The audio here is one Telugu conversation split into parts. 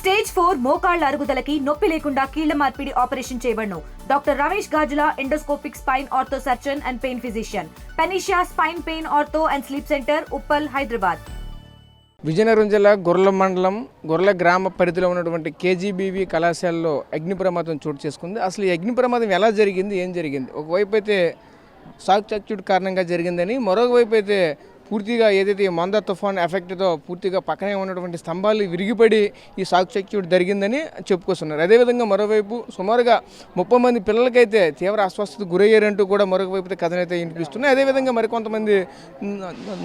స్టేజ్ 4 మోకాళ్ల అరుగుదలకి నొప్పి లేకుండా కీళ్ల మార్పిడి ఆపరేషన్ చేయబడును. Doctor Ramesh Gajula, endoscopic spine ortho surgeon and pain physician, పెనిషియా spine pain ortho and sleep centre, Uppal, Hyderabad. Vizianagaram జిల్లా గొర్రెల మండలం గొర్రెల గ్రామ పరిధిలో ఉన్నటువంటి కేజీబీవీ కళాశాలలో అగ్ని ప్రమాదం చోటు చేసుకుంది. అసలు ఈ అగ్ని ప్రమాదం ఎలా జరిగింది, ఏం జరిగింది? ఒకవైపు అయితే షార్ట్ సర్క్యూట్ కారణంగా జరిగిందని, మరొకవైపు అయితే పూర్తిగా ఏదైతే ఈ మంద తుఫాన్ ఎఫెక్ట్తో పూర్తిగా పక్కనే ఉన్నటువంటి స్తంభాలు విరిగిపడి ఈ షార్ట్ సర్క్యూట్ జరిగిందని చెప్పుకొస్తున్నారు. అదేవిధంగా మరోవైపు సుమారుగా 30 మంది పిల్లలకైతే తీవ్ర అస్వస్థతకు గురయ్యారంటూ కూడా మరొక వైపు కథనైతే వినిపిస్తున్నాయి. అదేవిధంగా మరికొంతమంది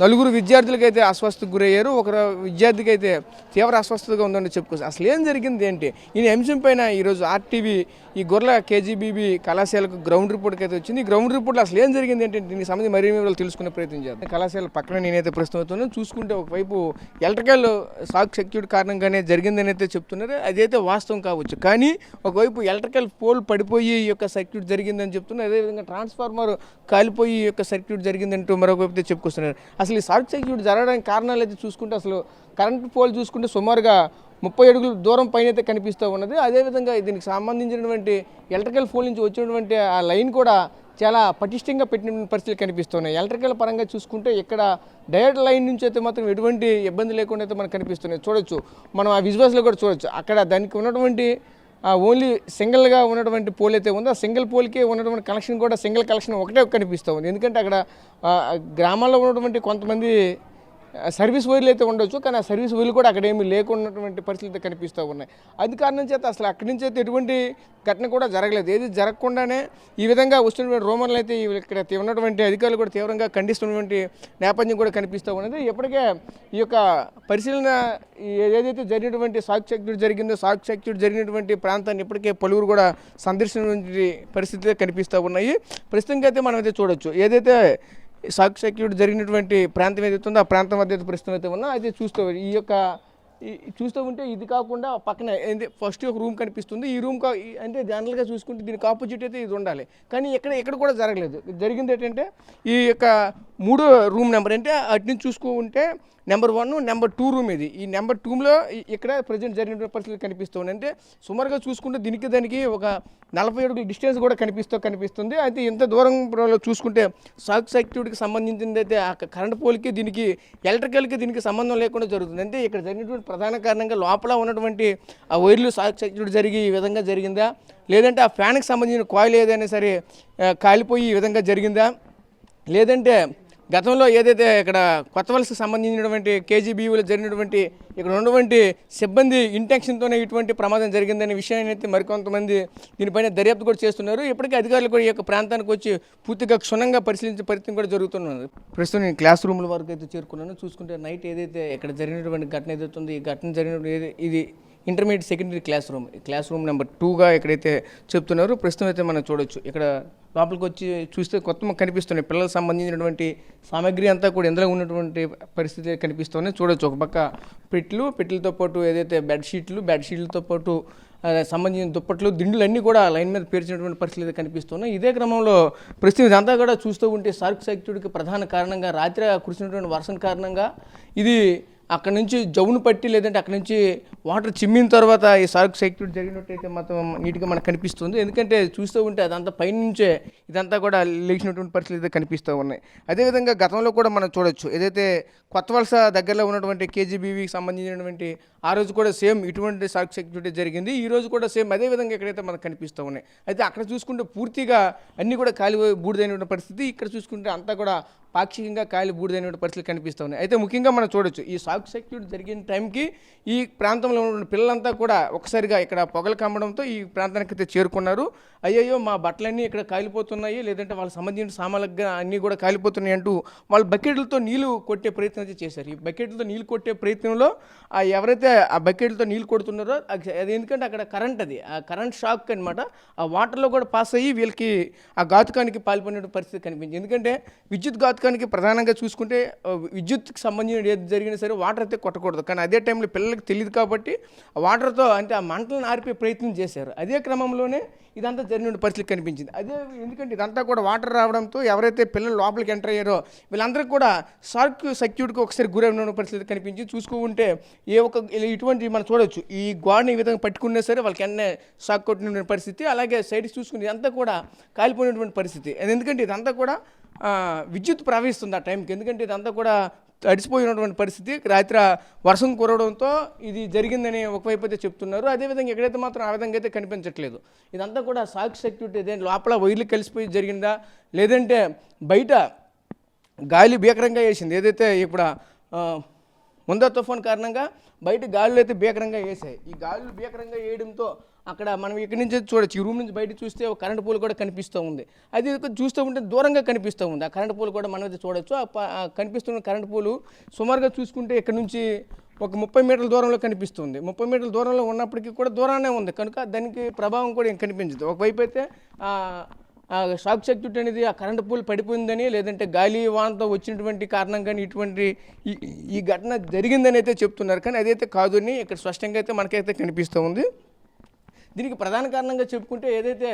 4 విద్యార్థులకైతే అస్వస్థతకు గురయ్యారు. ఒక విద్యార్థికి అయితే తీవ్ర అస్వస్థతగా ఉందని చెప్పుకొస్తారు. అసలు ఏం జరిగింది ఏంటి ఈ అంశం పైన ఈరోజు ఆర్టీవీ ఈ గొర్రెల కేజీబీబీ కళాశాలకు గ్రౌండ్ రిపోర్ట్కి అయితే వచ్చింది. ఈ గ్రౌండ్ రిపోర్ట్లో అసలు ఏం జరిగింది ఏంటంటే దీనికి సంబంధించి మరిన్ని వివరాలు తెలుసుకునే ప్రయత్నం చేద్దాం. కళాశాల పక్కన నేనైతే ప్రస్తుతం అవుతున్నాను. చూసుకుంటే ఒకవైపు ఎలక్ట్రికల్ షార్ట్ సర్క్యూట్ కారణంగానే జరిగిందని అయితే చెప్తున్నారు. అదైతే వాస్తవం కావచ్చు, కానీ ఒకవైపు ఎలక్ట్రికల్ పోల్ పడిపోయి ఈ యొక్క సర్క్యూట్ జరిగిందని చెప్తున్నారు. అదేవిధంగా ట్రాన్స్ఫార్మర్ కాలిపోయి ఈ యొక్క సర్క్యూట్ జరిగిందంటూ మరొకవైపు అయితే చెప్పుకొస్తున్నారు. అసలు ఈ షార్ట్ సర్క్యూట్ జరగడానికి కారణాలు అయితే చూసుకుంటే అసలు కరెంట్ పోల్ చూసుకుంటే సుమారుగా 30 అడుగుల దూరం పైన అయితే కనిపిస్తూ ఉన్నది. అదేవిధంగా దీనికి సంబంధించినటువంటి ఎలక్ట్రికల్ పోల్ నుంచి వచ్చినటువంటి ఆ లైన్ కూడా చాలా పటిష్టంగా పెట్టిన పరిస్థితులు కనిపిస్తున్నాయి. ఎలక్ట్రికల్ పరంగా చూసుకుంటే ఇక్కడ డైరెక్ట్ లైన్ నుంచి అయితే మాత్రం ఎటువంటి ఇబ్బంది లేకుండా అయితే మనకు కనిపిస్తున్నాయి. చూడొచ్చు, మనం ఆ విజువల్స్లో కూడా చూడొచ్చు. అక్కడ దానికి ఉన్నటువంటి ఓన్లీ సింగిల్గా ఉన్నటువంటి పోల్ అయితే ఉందో ఆ సింగిల్ పోల్కి ఉన్నటువంటి కనెక్షన్ కూడా సింగిల్ కనెక్షన్ ఒకటే కనిపిస్తూ ఉంది. ఎందుకంటే అక్కడ గ్రామాల్లో ఉన్నటువంటి కొంతమంది సర్వీస్ వైర్లు అయితే ఉండొచ్చు, కానీ ఆ సర్వీస్ వైర్లు కూడా అక్కడ ఏమీ లేకున్నటువంటి పరిస్థితులు కనిపిస్తూ ఉన్నాయి. అది కారణం చేత అసలు అక్కడి నుంచి అయితే ఎటువంటి ఘటన కూడా జరగలేదు. ఏది జరగకుండానే ఈ విధంగా వస్తున్నటువంటి రోమన్లు అయితే ఇక్కడ ఉన్నటువంటి అధికారులు కూడా తీవ్రంగా ఖండిస్తున్నటువంటి నేపథ్యం కూడా కనిపిస్తూ ఉన్నది. ఇప్పటికే ఈ యొక్క పరిశీలన ఏదైతే జరిగినటువంటి షార్ట్ సర్క్యూట్ జరిగిందో షార్ట్ సర్క్యూట్ జరిగినటువంటి ప్రాంతాన్ని ఇప్పటికే పలువురు కూడా సందర్శించినటువంటి పరిస్థితులు కనిపిస్తూ ఉన్నాయి. ప్రస్తుతంగా అయితే మనం అయితే చూడొచ్చు, ఏదైతే షార్ట్ సర్క్యూట్ జరిగినటువంటి ప్రాంతం ఏదైతే ఉందో ఆ ప్రాంతం వద్ద ప్రస్తుతం అయితే ఉన్నా అయితే చూస్తూ ఉంటే ఇది కాకుండా పక్కన ఫస్ట్ ఒక రూమ్ కనిపిస్తుంది. ఈ రూమ్ అంటే జనరల్గా చూసుకుంటే దీనికి ఆపోజిట్ అయితే ఇది ఉండాలి, కానీ ఎక్కడ కూడా జరగలేదు. జరిగింది ఏంటంటే ఈ యొక్క 3వ రూమ్ నెంబర్ అంటే అటు నుంచి చూసుకుంటే నెంబర్ 1, నెంబర్ 2 రూమ్ ఇది. ఈ నెంబర్ 2లో ఇక్కడ ప్రజెంట్ జరిగిన పరిస్థితులు కనిపిస్తుంది. అంటే సుమారుగా చూసుకుంటే దానికి ఒక 40 అడుగుల డిస్టెన్స్ కూడా కనిపిస్తుంది. అయితే ఇంత దూరంలో చూసుకుంటే షార్ట్ సర్క్యూట్కి సంబంధించింది అయితే ఆ కరెంట్ పోల్కి దీనికి ఎలక్ట్రికల్కి దీనికి సంబంధం లేకుండా జరుగుతుంది. అంటే ఇక్కడ జరిగినటువంటి ప్రధాన కారణంగా లోపల ఉన్నటువంటి ఆ వైర్లు షార్ట్ సర్క్యూట్ జరిగి ఈ విధంగా జరిగిందా, లేదంటే ఆ ఫ్యాన్కి సంబంధించిన కాయిల్ ఏదైనా సరే కాలిపోయి ఈ విధంగా జరిగిందా, లేదంటే గతంలో ఏదైతే ఇక్కడ కొత్త వలసకు సంబంధించినటువంటి కేజీబీవీలో జరిగినటువంటి ఇక్కడ ఉన్నటువంటి సిబ్బంది ఇంటెన్షన్తోనే ఇటువంటి ప్రమాదం జరిగిందనే విషయాన్ని అయితే మరికొంతమంది దీనిపైన దర్యాప్తు కూడా చేస్తున్నారు. ఇప్పటికీ అధికారులు కూడా ఈ యొక్క ప్రాంతానికి వచ్చి పూర్తిగా క్షుణ్ణంగా పరిశీలించే ప్రయత్నం కూడా జరుగుతున్నది. ప్రస్తుతం నేను క్లాస్ రూమ్ల వరకు అయితే చేరుకున్నాను. చూసుకుంటే నైట్ ఏదైతే ఇక్కడ జరిగినటువంటి ఘటన ఏదైతే ఉందో ఈ ఘటన జరిగినటువంటి ఇది intermediate secondary classroom number 2గా ఎక్కడైతే చెప్తున్నారు. ప్రస్తుతం అయితే మనం చూడొచ్చు, ఇక్కడ లోపలికి వచ్చి చూస్తే కొత్త కనిపిస్తున్నాయి. పిల్లలకు సంబంధించినటువంటి సామాగ్రి అంతా కూడా ఇందులో ఉన్నటువంటి పరిస్థితి కనిపిస్తున్నాయి. చూడొచ్చు, ఒక పక్క పెట్టెలతో పాటు ఏదైతే బెడ్షీట్లతో పాటు సంబంధించిన దుప్పట్లు, దిండులు అన్నీ కూడా లైన్ మీద పేర్చినటువంటి పరిస్థితులు కనిపిస్తున్నాయి. ఇదే క్రమంలో ప్రస్తుతం ఇదంతా కూడా చూస్తూ ఉంటే షార్ట్ సర్క్యూట్కి ప్రధాన కారణంగా రాత్రి కురిసినటువంటి వర్షం కారణంగా ఇది అక్కడ నుంచి జవును పట్టి లేదంటే అక్కడ నుంచి వాటర్ చిమ్మిన తర్వాత ఈ షార్ట్ సర్క్యూట్ జరిగినట్టయితే మొత్తం నీట్గా మనకు కనిపిస్తుంది. ఎందుకంటే చూస్తూ ఉంటే అదంతా పైనుంచే ఇదంతా కూడా లేచినటువంటి పరిస్థితులు కనిపిస్తూ ఉన్నాయి. అదేవిధంగా గతంలో కూడా మనం చూడొచ్చు, ఏదైతే కొత్త వలస దగ్గరలో ఉన్నటువంటి కేజీబీవీకి సంబంధించినటువంటి ఆ రోజు కూడా సేమ్ ఇటువంటి షార్ట్ సర్క్యూట్ జరిగింది. ఈ రోజు కూడా సేమ్ అదేవిధంగా ఎక్కడైతే మనకు కనిపిస్తూ ఉన్నాయి. అయితే అక్కడ చూసుకుంటే పూర్తిగా అన్నీ కూడా బూడిదైనటువంటి పరిస్థితి, ఇక్కడ చూసుకుంటే అంతా కూడా పాక్షికంగా బూడిదైనటువంటి పరిస్థితులు కనిపిస్తూ ఉన్నాయి. అయితే ముఖ్యంగా మనం చూడొచ్చు, ఈ షార్ట్ సర్క్యూట్ జరిగిన టైంకి ఈ ప్రాంతంలో ఉన్న పిల్లలంతా కూడా ఒకసారిగా ఇక్కడ పొగలు కమ్మడంతో ఈ ప్రాంతానికి అయితే చేరుకున్నారు. అయ్యయ్యో మా బట్టలన్నీ ఇక్కడ కాలిపోతున్నాయి, లేదంటే వాళ్ళకి సంబంధించిన సామాన్లుగా అన్నీ కూడా కాలిపోతున్నాయి అంటూ వాళ్ళు బకెట్లతో నీళ్లు కొట్టే ప్రయత్నం అయితే చేశారు. ఈ బకెట్లతో నీళ్లు కొట్టే ప్రయత్నంలో ఎవరైతే ఆ బకెట్లతో నీళ్లు కొడుతున్నారో అది ఎందుకంటే అక్కడ ఆ కరెంట్ షాక్ అనమాట, ఆ వాటర్లో కూడా పాస్ అయ్యి వీళ్ళకి ఆ ఘాతుకానికి పాల్పడిన పరిస్థితి కనిపించింది. ఎందుకంటే విద్యుత్ ఘాతుకానికి వాస్తవానికి ప్రధానంగా చూసుకుంటే విద్యుత్కి సంబంధించిన ఏది జరిగినా సరే వాటర్ అయితే కొట్టకూడదు. కానీ అదే టైంలో పిల్లలకి తెలియదు కాబట్టి ఆ వాటర్తో అంటే ఆ మంటలను ఆర్పే ప్రయత్నం చేశారు. అదే క్రమంలోనే ఇదంతా జరిగిన పరిస్థితి కనిపించింది. అదే ఎందుకంటే ఇదంతా కూడా వాటర్ రావడంతో ఎవరైతే పిల్లలు లోపలికి ఎంటర్ అయ్యారో వీళ్ళందరికీ కూడా షార్ట్ సర్క్యూట్కి ఒకసారి గురైన పరిస్థితి కనిపించి చూసుకుంటే ఇటువంటి మనం చూడవచ్చు. ఈ గోడని ఈ విధంగా పట్టుకున్నా సరే వాళ్ళకి ఎన్నే షాక్ కొట్టిన పరిస్థితి. అలాగే సైడ్ చూసుకుని ఇదంతా కూడా కాలిపోయినటువంటి పరిస్థితి. ఎందుకంటే ఇదంతా కూడా విద్యుత్ ప్రవహిస్తుంది ఆ టైంకి. ఎందుకంటే ఇదంతా కూడా తడిసిపోయినటువంటి పరిస్థితి. రాత్రి వర్షం కురవడంతో ఇది జరిగిందని ఒకవైపు అయితే చెప్తున్నారు. అదేవిధంగా ఎక్కడైతే మాత్రం ఆ విధంగా అయితే కనిపించట్లేదు. ఇదంతా కూడా షార్ట్ సర్క్యూట్ ఇదే లోపల వైర్లు కలిసిపోయి జరిగిందా లేదంటే బయట గాలి భీకరంగా వేసింది. ఏదైతే ఇప్పుడు ముందా తుఫాన్ కారణంగా బయట గాలులు అయితే భీకరంగా వేసాయి. ఈ గాలులు భీకరంగా వేయడంతో అక్కడ మనం ఇక్కడి నుంచి చూడొచ్చు. ఈ రూమ్ నుంచి బయట చూస్తే ఒక కరెంట్ పోల్ కూడా కనిపిస్తూ ఉంది. అది చూస్తూ ఉంటే దూరంగా కనిపిస్తూ ఉంది. ఆ కరెంట్ పోల్ కూడా మనం అయితే చూడొచ్చు. ఆ కనిపిస్తున్న కరెంట్ పోలు సుమారుగా చూసుకుంటే ఇక్కడ నుంచి ఒక 30 మీటర్ల దూరంలో కనిపిస్తుంది. 30 మీటర్ల దూరంలో ఉన్నప్పటికీ కూడా దూరానే ఉంది కనుక దానికి ప్రభావం కూడా ఏం కనిపించదు. ఒకవైపు అయితే షాక్ సర్క్యూట్ అనేది ఆ కరెంట్ పోల్ పడిపోయిందని లేదంటే గాలి వానతో వచ్చినటువంటి కారణం కానీ ఇటువంటి ఈ ఘటన జరిగిందని అయితే చెప్తున్నారు. కానీ అదైతే కాదు అని ఇక్కడ స్పష్టంగా అయితే మనకైతే కనిపిస్తూ ఉంది. దీనికి ప్రధాన కారణంగా చెప్పుకుంటే ఏదైతే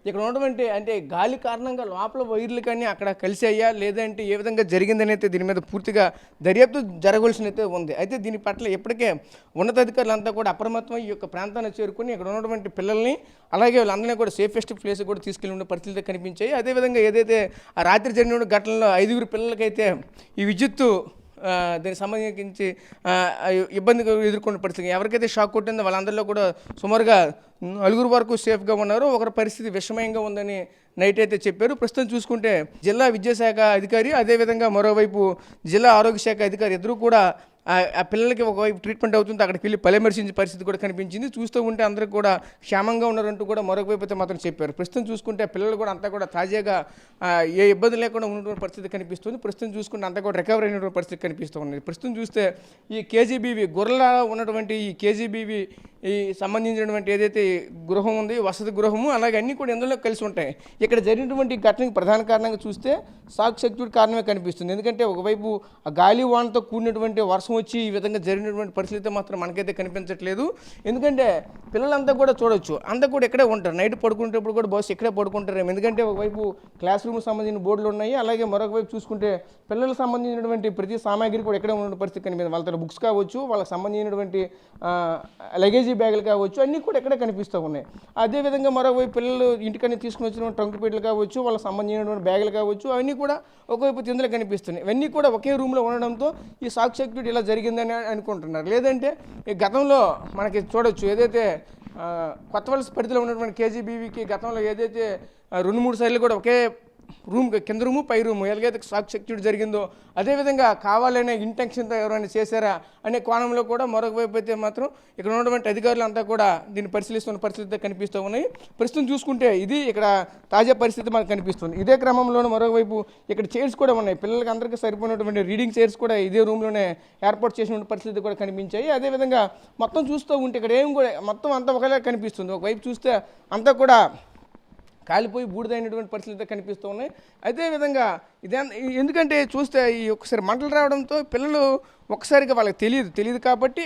ఇక్కడ ఉన్నటువంటి అంటే గాలి కారణంగా లోపల వైర్లు కానీ అక్కడ కలిసి అయ్యా లేదంటే ఏ విధంగా జరిగిందని అయితే దీని మీద పూర్తిగా దర్యాప్తు జరగవలసిన అయితే ఉంది. అయితే దీని పట్ల ఇప్పటికే ఉన్నతాధికారులంతా కూడా అప్రమత్తం ఈ యొక్క ప్రాంతాన్ని చేరుకుని ఇక్కడ ఉన్నటువంటి పిల్లల్ని అలాగే వాళ్ళందరినీ కూడా సేఫెస్ట్ ప్లేస్ కూడా తీసుకెళ్ళి ఉన్న పరిస్థితులు కనిపించాయి. అదేవిధంగా ఏదైతే ఆ రాత్రి జరిగిన ఘటనలో 5 పిల్లలకైతే ఈ విద్యుత్తు దీనికి సంబంధించి ఇబ్బంది ఎదుర్కొన్న పరిస్థితి. ఎవరికైతే షాక్ కొట్టిందో వాళ్ళందరిలో కూడా సుమారుగా 4 వరకు సేఫ్గా ఉన్నారు. ఒకరి పరిస్థితి విషమయంగా ఉందని నైట్ అయితే చెప్పారు. ప్రస్తుతం చూసుకుంటే జిల్లా విద్యాశాఖ అధికారి అదేవిధంగా మరోవైపు జిల్లా ఆరోగ్య శాఖ అధికారి ఇద్దరు కూడా ఆ పిల్లలకి ఒకవైపు ట్రీట్మెంట్ అవుతుంది. అక్కడికి వెళ్ళి పరామర్శించే పరిస్థితి కూడా కనిపించింది. చూస్తూ ఉంటే అందరూ కూడా క్షేమంగా ఉన్నారంటూ కూడా మరొకవైపు అయితే మాత్రం చెప్పారు. ప్రస్తుతం చూసుకుంటే పిల్లలు కూడా అంతా కూడా తాజాగా ఏ ఇబ్బంది లేకుండా ఉన్నటువంటి పరిస్థితి కనిపిస్తుంది. ప్రస్తుతం చూసుకుంటే అంతా కూడా రికవర్ అయినటువంటి పరిస్థితి కనిపిస్తూ ఉన్నది. ప్రస్తుతం చూస్తే ఈ కేజీబీవీ గొర్రెల ఉన్నటువంటి ఈ కేజీబీవీ ఈ సంబంధించినటువంటి ఏదైతే గృహం ఉంది వసతి గృహము అలాగే అన్నీ కూడా ఎందులో కలిసి ఉంటాయి. ఇక్కడ జరిగినటువంటి ఘటనకి ప్రధాన కారణంగా చూస్తే షాక్ సర్క్యూట్ కారణమే కనిపిస్తుంది. ఎందుకంటే ఒకవైపు ఆ గాలి వానతో కూడినటువంటి వర్షం వచ్చి ఈ విధంగా జరిగినటువంటి పరిస్థితి మాత్రం మనకైతే కనిపించట్లేదు. ఎందుకంటే పిల్లలంతా కూడా చూడొచ్చు అంతా కూడా ఇక్కడే ఉంటారు. నైట్ పడుకునేటప్పుడు కూడా బస్సు ఇక్కడే పడుకుంటారు. ఎందుకంటే ఒకవైపు క్లాస్ రూమ్ సంబంధించిన బోర్డులు ఉన్నాయి. అలాగే మరొక వైపు చూసుకుంటే పిల్లలకు సంబంధించినటువంటి ప్రతి సామాగ్రి కూడా ఇక్కడే ఉన్న పరిస్థితి కనిపిస్తుంది. వాళ్ళ బుక్స్ కావచ్చు వాళ్ళకి సంబంధించినటువంటి లగేజీ బ్యాగులు కావచ్చు అన్నీ కూడా ఇక్కడే కనిపిస్తూ ఉన్నాయి. అదేవిధంగా మరోవైపు పిల్లలు ఇంటికన్నా తీసుకుని వచ్చిన ట్రంకుపేటలు కావచ్చు వాళ్ళకి సంబంధించినటువంటి బ్యాగులు కావచ్చు అవన్నీ కూడా ఒకవైపు తిందులో కనిపిస్తున్నాయి. ఇవన్నీ కూడా ఒకే రూమ్లో ఉండడంతో ఈ షాక్ సర్క్యూట్ ఇలా జరిగిందని అనుకుంటున్నారు. లేదంటే ఈ గతంలో మనకి చూడొచ్చు ఏదైతే కొత్తవలస పరిధిలో ఉన్నటువంటి కేజీబీవీకి గతంలో ఏదైతే 2-3 సార్లు కూడా ఒకే రూమ్ కింద రూము పై రూము ఎలాగైతే షాక్ సర్క్యూట్ జరిగిందో అదేవిధంగా కావాలనే ఇంటెన్షన్తో ఎవరైనా చేశారా అనే కోణంలో కూడా మరొక వైపు అయితే మాత్రం ఇక్కడ ఉన్నటువంటి అధికారులు అంతా కూడా దీన్ని పరిశీలిస్తున్న పరిస్థితి కనిపిస్తూ ఉన్నాయి. ప్రస్తుతం చూసుకుంటే ఇది ఇక్కడ తాజా పరిస్థితి మనకు కనిపిస్తుంది. ఇదే క్రమంలోనే మరోవైపు ఇక్కడ చైర్స్ కూడా ఉన్నాయి. పిల్లలకి అందరికీ సరిపోయినటువంటి రీడింగ్ చైర్స్ కూడా ఇదే రూమ్లోనే ఏర్పాటు చేసిన పరిస్థితి కూడా కనిపించాయి. అదేవిధంగా మొత్తం చూస్తూ ఉంటే ఇక్కడ ఏం కూడా మొత్తం అంతా ఒకలా కనిపిస్తుంది. ఒకవైపు చూస్తే అంతా కూడా కాలిపోయి బూడిదైనటువంటి పరిస్థితులు కనిపిస్తూ ఉన్నాయి. అదేవిధంగా ఎందుకంటే చూస్తే ఈ ఒకసారి మంటలు రావడంతో పిల్లలు ఒకసారిగా వాళ్ళకి తెలియదు కాబట్టి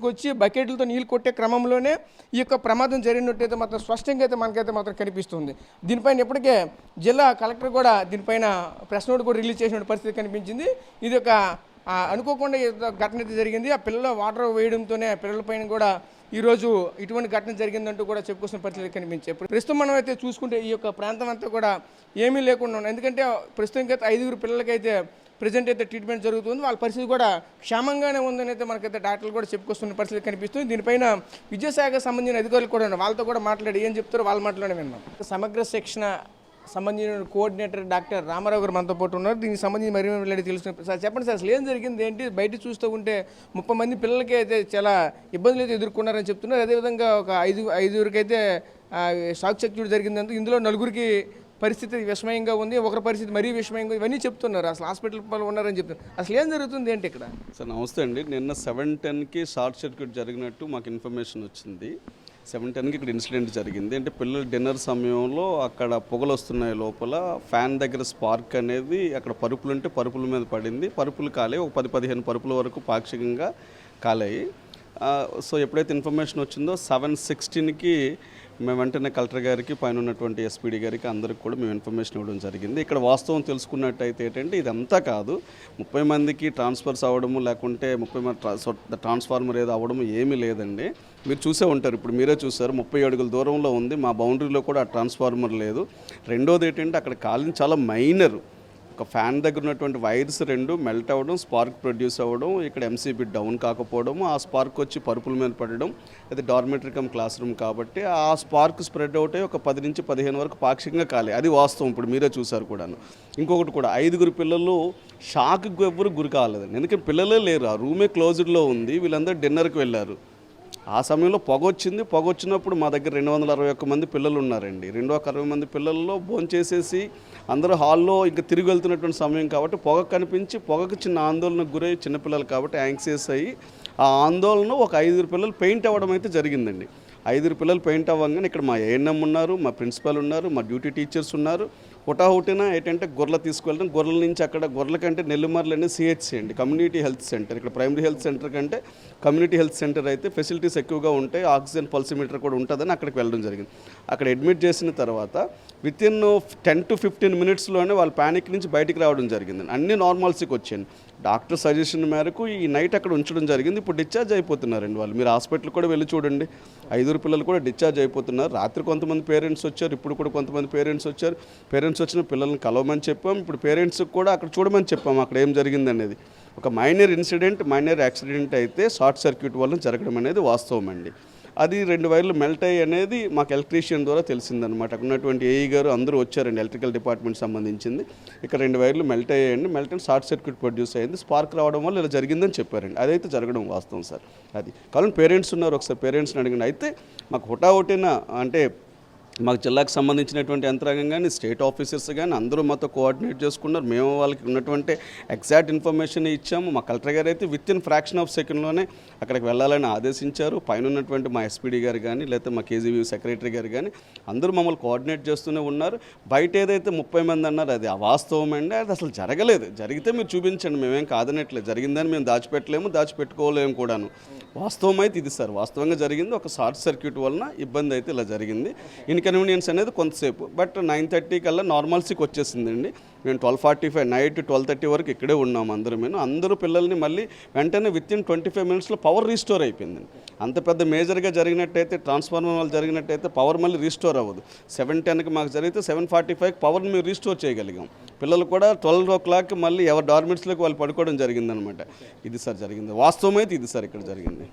వచ్చి బకెట్లతో నీళ్ళు కొట్టే క్రమంలోనే ఈ యొక్క ప్రమాదం జరిగినట్టయితే మాత్రం స్పష్టంగా అయితే మనకైతే మాత్రం కనిపిస్తుంది. దీనిపైన ఇప్పటికే జిల్లా కలెక్టర్ కూడా దీనిపైన ప్రెస్ నోట్ కూడా రిలీజ్ చేసిన పరిస్థితి కనిపించింది. ఇది ఒక అనుకోకుండా ఘటన అయితే జరిగింది. ఆ పిల్లల వాటర్ వేయడంతోనే ఆ పిల్లలపైన కూడా ఈరోజు ఇటువంటి ఘటన జరిగిందంటూ కూడా చెప్పుకొస్తున్న పరిస్థితి కనిపించాయి. ప్రస్తుతం మనం అయితే చూసుకుంటే ఈ యొక్క ప్రాంతం అంతా కూడా ఏమీ లేకుండా ఉంది. ఎందుకంటే ప్రస్తుతం అయితే 5 పిల్లలకైతే ప్రజెంట్ అయితే ట్రీట్మెంట్ జరుగుతుంది. వాళ్ళ పరిస్థితి కూడా క్షేమంగానే ఉందని అయితే మనకైతే డాక్టర్లు కూడా చెప్పుకొస్తున్న పరిస్థితి కనిపిస్తుంది. దీనిపైన విద్యాశాఖకు సంబంధించిన అధికారులు కూడా ఉన్నారు. వాళ్ళతో కూడా మాట్లాడి ఏం చెప్తారో వాళ్ళు మాట్లాడే విన్నాం. సమగ్ర శిక్షణ సంబంధించిన కోఆర్డినేటర్ డాక్టర్ రామారావు గారు మనతో పాటు ఉన్నారు. దీనికి సంబంధించి మరి వెళ్ళి తెలుసుకున్నారు. సార్ చెప్పండి సార్, అసలు ఏం జరిగింది ఏంటి? బయట చూస్తూ ఉంటే 30 మంది పిల్లలకి అయితే చాలా ఇబ్బందులు అయితే ఎదుర్కొన్నారని చెప్తున్నారు. అదేవిధంగా ఒక 5 అయితే షాక్ సర్క్యూట్ జరిగిందంటే ఇందులో 4 పరిస్థితి విషమయంగా ఉంది, ఒకరి పరిస్థితి మరీ విషమయంగా ఇవన్నీ చెప్తున్నారు. అసలు హాస్పిటల్ ఉన్నారని చెప్తున్నారు. అసలు ఏం జరుగుతుంది ఏంటి ఇక్కడ? సార్ నమస్తే అండి. నిన్న 7:10కి షార్ట్ సర్క్యూట్ జరిగినట్టు మాకు ఇన్ఫర్మేషన్ వచ్చింది. 7:10కి ఇక్కడ ఇన్సిడెంట్ జరిగింది. అంటే పిల్లలు డిన్నర్ సమయంలో అక్కడ పొగలు వస్తున్నాయి, లోపల ఫ్యాన్ దగ్గర స్పార్క్ అనేది అక్కడ పరుపులుంటే పరుపుల మీద పడింది. పరుపులు కాలే, ఒక 10-15 పరుపుల వరకు పాక్షికంగా కాలాయి. సో ఎప్పుడైతే ఇన్ఫర్మేషన్ వచ్చిందో 7:16కి మేము వెంటనే కలెక్టర్ గారికి, పైన ఉన్నటువంటి ఎస్పీడీ గారికి అందరికి కూడా మేము ఇన్ఫర్మేషన్ ఇవ్వడం జరిగింది. ఇక్కడ వాస్తవం తెలుసుకున్నట్టయితే ఏంటంటే ఇదంతా కాదు, 30 మందికి ట్రాన్స్ఫర్స్ అవ్వడము, లేకుంటే 30 మంది ట్రాన్స్ఫార్మర్ ఏదో అవ్వడము ఏమీ లేదండి. మీరు చూసే ఉంటారు, ఇప్పుడు మీరే చూసారు, 30 అడుగుల దూరంలో ఉంది, మా బౌండరీలో కూడా ఆ ట్రాన్స్ఫార్మర్ లేదు. రెండోది ఏంటంటే అక్కడ కాలిన చాలా మైనర్, ఒక ఫ్యాన్ దగ్గర ఉన్నటువంటి వైర్స్ 2 మెల్ట్ అవ్వడం, స్పార్క్ ప్రొడ్యూస్ అవ్వడం, ఇక్కడ ఎంసీబీ డౌన్ కాకపోవడం, ఆ స్పార్క్ వచ్చి పరుపుల మీద పడడం. అది డార్మెటరీ కమ్ క్లాస్ రూమ్ కాబట్టి ఆ స్పార్క్ స్ప్రెడ్ అవుట్ అయ్యి ఒక 10 నుంచి 15 వరకు పాక్షికంగా కాలే. అది వాస్తవం, ఇప్పుడు మీరే చూసారు కూడాను. ఇంకొకటి కూడా 5 పిల్లలు షాక్కి ఎవ్వరు గురి కాలేదండి, ఎందుకంటే పిల్లలే లేరు, ఆ రూమే క్లోజ్డ్లో ఉంది, వీళ్ళందరూ డిన్నర్కి వెళ్ళారు. ఆ సమయంలో పొగ వచ్చింది. పొగ వచ్చినప్పుడు మా దగ్గర 261 మంది పిల్లలు ఉన్నారండి. 260 మంది పిల్లల్లో భోంచేసేసి అందరూ హాల్లో ఇంకా తిరిగి వెళ్తున్నటువంటి సమయం కాబట్టి పొగ కనిపించి పొగకు చిన్న ఆందోళనకు గురై, చిన్నపిల్లలు కాబట్టి యాంగ్సియస్ అయ్యి ఆ ఆందోళన ఒక 5 పిల్లలు పెయింట్ అవ్వడం అయితే జరిగిందండి. 5 పిల్లలు పెయింట్ అవ్వగానే ఇక్కడ మా ఏఎన్ఎం ఉన్నారు, మా ప్రిన్సిపల్ ఉన్నారు, మా డ్యూటీ టీచర్స్ ఉన్నారు. హుటాహుటిన ఏంటంటే గొర్రెలు తీసుకువెళ్ళడం, గొర్రెల నుంచి అక్కడ గొర్రెల కంటే నెల్లిమర్లు అనేది సిహెచ్సి అండి, కమ్యూనిటీ హెల్త్ సెంటర్. ఇక్కడ ప్రైమరీ హెల్త్ సెంటర్ కంటే కమ్యూనిటీ హెల్త్ సెంటర్ అయితే ఫెసిలిటీస్ ఎక్కువగా ఉంటాయి, ఆక్సిజన్ పల్సిమీటర్ కూడా ఉంటుందని అక్కడికి వెళ్ళడం జరిగింది. అక్కడ అడ్మిట్ చేసిన తర్వాత వితిన్ 10 to 15 మినిట్స్లోనే వాళ్ళు ప్యానిక్ నుంచి బయటికి రావడం జరిగింది. అన్ని నార్మల్సీకి వచ్చాను. డాక్టర్ సజెషన్ మేరకు ఈ నైట్ అక్కడ ఉంచడం జరిగింది. ఇప్పుడు డిశ్చార్జ్ అయిపోతున్నారండి వాళ్ళు. మీరు హాస్పిటల్ కూడా వెళ్ళి చూడండి, 5 పిల్లలు కూడా డిశ్చార్జ్ అయిపోతున్నారు. రాత్రి కొంతమంది పేరెంట్స్ వచ్చారు, ఇప్పుడు కూడా కొంతమంది పేరెంట్స్ వచ్చారు. పేరెంట్స్ వచ్చిన పిల్లల్ని కలవమని చెప్పాం, ఇప్పుడు పేరెంట్స్కి కూడా అక్కడ చూడమని చెప్పాము అక్కడ ఏం జరిగింది అనేది. ఒక మైనర్ యాక్సిడెంట్ అయితే షార్ట్ సర్క్యూట్ వల్ల జరగడం అనేది వాస్తవం అండి. అది 2 వైర్లు మెల్ట్ అయ్యి అనేది మాకు ఎలక్ట్రీషియన్ ద్వారా తెలిసిందనమాట. అక్కడ ఉన్నటువంటి ఏఈ గారు అందరూ వచ్చారండి, ఎలక్ట్రికల్ డిపార్ట్మెంట్ సంబంధించింది. ఇక్కడ 2 వైర్లు మెల్ట్ అయ్యాయండి, మెల్ట్ అయిన షార్ట్ సర్క్యూట్ ప్రొడ్యూస్ అయ్యింది, స్పార్క్ రావడం వల్ల ఇలా జరిగిందని చెప్పారండి. అదైతే జరగడం వాస్తవం సార్. అది కావాలని పేరెంట్స్ ఉన్నారు, ఒకసారి పేరెంట్స్ని అడిగిన. అయితే మాకు హుటాహుటిన అంటే మాకు జిల్లాకు సంబంధించినటువంటి యంత్రాంగం కానీ, స్టేట్ ఆఫీసర్స్ కానీ అందరూ మాతో కోఆర్డినేట్ చేసుకున్నారు. మేము వాళ్ళకి ఉన్నటువంటి ఎగ్జాక్ట్ ఇన్ఫర్మేషన్ ఇచ్చాము. మా కలెక్టర్ గారు అయితే విత్ ఇన్ ఫ్రాక్షన్ ఆఫ్ సెకండ్లోనే అక్కడికి వెళ్ళాలని ఆదేశించారు. పైన ఉన్నటువంటి మా ఎస్పీడీ గారు కానీ, లేకపోతే మా కేజీబీ సెక్రటరీ గారు కానీ అందరూ మమ్మల్ని కోఆర్డినేట్ చేస్తూనే ఉన్నారు. బయట ఏదైతే 30 మంది అన్నారు అది అవాస్తవమండి, అది అసలు జరగలేదు. జరిగితే మీరు చూపించండి, మేమేం కాదనట్లేదు. జరిగిందని మేము దాచిపెట్టుకోలేము కూడాను. వాస్తవం అయితే ఇది సార్, వాస్తవంగా జరిగింది. ఒక షార్ట్ సర్క్యూట్ వలన ఇబ్బంది అయితే ఇలా జరిగింది. ఇన్కన్వీనియన్స్ అనేది కొంతసేపు, బట్ 9:30 కల్లా నార్మల్సీకి వచ్చేసిందండి. మేము 12:45 నైట్ 12:30 వరకు ఇక్కడే ఉన్నాము అందరూ పిల్లల్ని మళ్ళీ వెంటనే విత్ ఇన్ 25 మినిట్స్లో పవర్ రీస్టోర్ అయిపోయిందండి. అంత పెద్ద మేజర్గా జరిగినట్టయితే, ట్రాన్స్ఫార్మర్ వల్ల జరిగినట్టయితే పవర్ మళ్ళీ రీస్టోర్ అవ్వదు. 7:10కి మాకు జరిగితే 7:45కి పవర్ని మేము రీస్టోర్ చేయగలిగాం. పిల్లలు కూడా 12 o'clock మళ్ళీ ఎవరి డార్మెంట్స్లోకి వాళ్ళు పడుకోవడం జరిగిందనమాట. ఇది సార్ జరిగింది, వాస్తవం అయితే ఇది సార్ ఇక్కడ జరిగింది.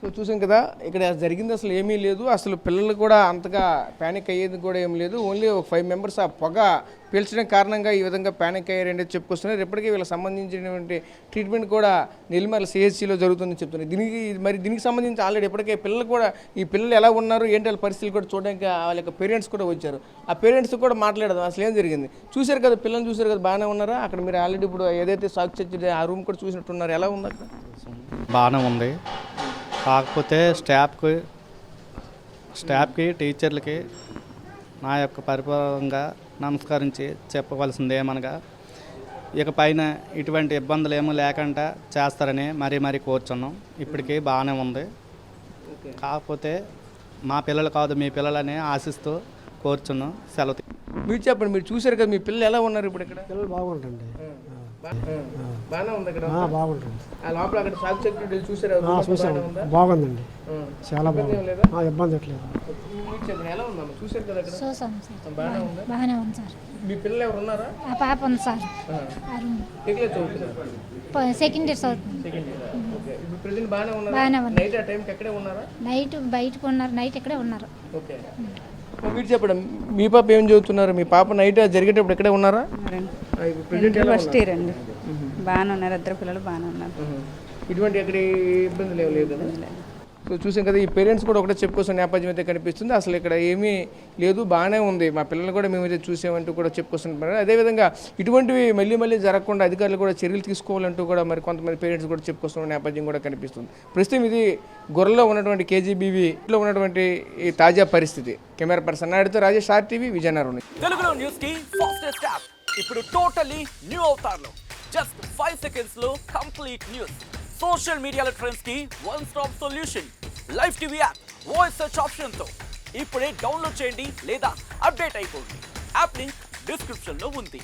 సో చూసాం కదా, ఇక్కడ జరిగింది అసలు ఏమీ లేదు. అసలు పిల్లలు కూడా అంతగా ప్యానిక్ అయ్యేది కూడా ఏం లేదు. ఓన్లీ ఒక 5 మెంబర్స్ ఆ పొగ పీల్చడం కారణంగా ఈ విధంగా ప్యానిక్ అయ్యారనేది చెప్పుకొస్తున్నారు. ఇప్పటికీ వీళ్ళకి సంబంధించినటువంటి ట్రీట్మెంట్ కూడా నెల్లిమర్ల సిహెచ్సిలో జరుగుతుందని చెప్తున్నారు. దీనికి సంబంధించి ఆల్రెడీ ఇప్పటికే ఈ పిల్లలు ఎలా ఉన్నారు ఏంటి వాళ్ళ పరిస్థితులు కూడా చూడడానికి వాళ్ళ యొక్క పేరెంట్స్ కూడా వచ్చారు. ఆ పేరెంట్స్ కూడా మాట్లాడదాం అసలు ఏం జరిగింది. చూశారు కదా, పిల్లల్ని చూశారు కదా, బాగానే ఉన్నారా? అక్కడ మీరు ఆల్రెడీ ఇప్పుడు ఏదైతే షాక్ చర్చ్ ఆ రూమ్ కూడా చూసినట్టున్నారు, ఎలా ఉంది అక్కడ? బాగానే ఉంది. కాకపోతే స్టాఫ్కి టీచర్లకి నా యొక్క పరిపూర్ణంగా నమస్కరించి చెప్పవలసింది ఏమనగా, ఇక పైన ఇటువంటి ఇబ్బందులు ఏమీ లేకుండా చేస్తారని మరీ కోరుచున్నాం. ఇప్పటికీ బాగానే ఉంది. కాకపోతే మా పిల్లలు కాదు మీ పిల్లలని ఆశిస్తూ కోరుచున్నాం. సెలవు. మీరు చెప్పండి, మీరు చూశారు కదా, మీ పిల్లలు ఎలా ఉన్నారు ఇప్పుడు? ఇక్కడ పిల్లలు బాగుంటుంది, బాగానే ఉంది. ఇక్కడ బాగుంటుంది. లోపల అక్కడ షాక్ సర్క్యూట్ చూసారా? చూసాను, బాగుందండి, చాలా బాగుంది, ఇబ్బంది ఎట్లేదు. ఎలా ఉందమ్మా? చూసారు కదా అక్కడ? బాగానే ఉంది సార్. మీ పిల్లలు ఎవరు ఉన్నారా? ఆ పాప ఉంది సార్, సెకండ్ ఇయర్స్ అవుతుంది. బాగానే ఉంది. నైట్ బయటకు ఉన్నారు, నైట్ ఇక్కడే ఉన్నారు. మీరు చెప్పండి, మీ పాప ఏం చదువుతున్నారు? మీ పాప నైట్ జరిగేటప్పుడు ఇక్కడే ఉన్నారా? ఫస్ట్ ఇయర్ అండి. బాగానే ఉన్నారు, 2 పిల్లలు బాగానే ఉన్నారు. ఇటువంటి ఎక్కడ ఇబ్బందులు ఏమి లేదు కదా? సో చూసాం కదా, ఈ పేరెంట్స్ కూడా ఒకటే చెప్పుకోసం నేపథ్యం అయితే కనిపిస్తుంది. అసలు ఇక్కడ ఏమీ లేదు, బాగానే ఉంది, మా పిల్లలు కూడా మేమైతే చూసామంటూ కూడా చెప్పుకొస్తుంటున్నారు. అదేవిధంగా ఇటువంటివి మళ్ళీ జరగకుండా అధికారులు కూడా చర్యలు తీసుకోవాలంటూ కూడా మరి కొంతమంది పేరెంట్స్ కూడా చెప్పుకొస్తున్న నేపథ్యం కూడా కనిపిస్తుంది. ప్రస్తుతం ఇది గొర్రెలో ఉన్నటువంటి KGBVలో ఉన్నటువంటి ఈ తాజా పరిస్థితి. కెమెరా పర్సన్ నాయుడుతో రాజేష్, RTV, విజయనగరం. తెలుగులో న్యూస్ కి ఫాస్టెస్ట్ యాప్ ఇప్పుడు టోటలీ న్యూ అవతార్లో జస్ట్ 5 seconds లో కంప్లీట్ న్యూస్. సోషల్ మీడియాలో ట్రెండ్స్ కి one stop solution. Live TV app voice search option తో ఇప్పుడే డౌన్లోడ్ చేయండి లేదా అప్డేట్ అయిపోండి. యాప్ లింక్ డిస్క్రిప్షన్ లో ఉంది.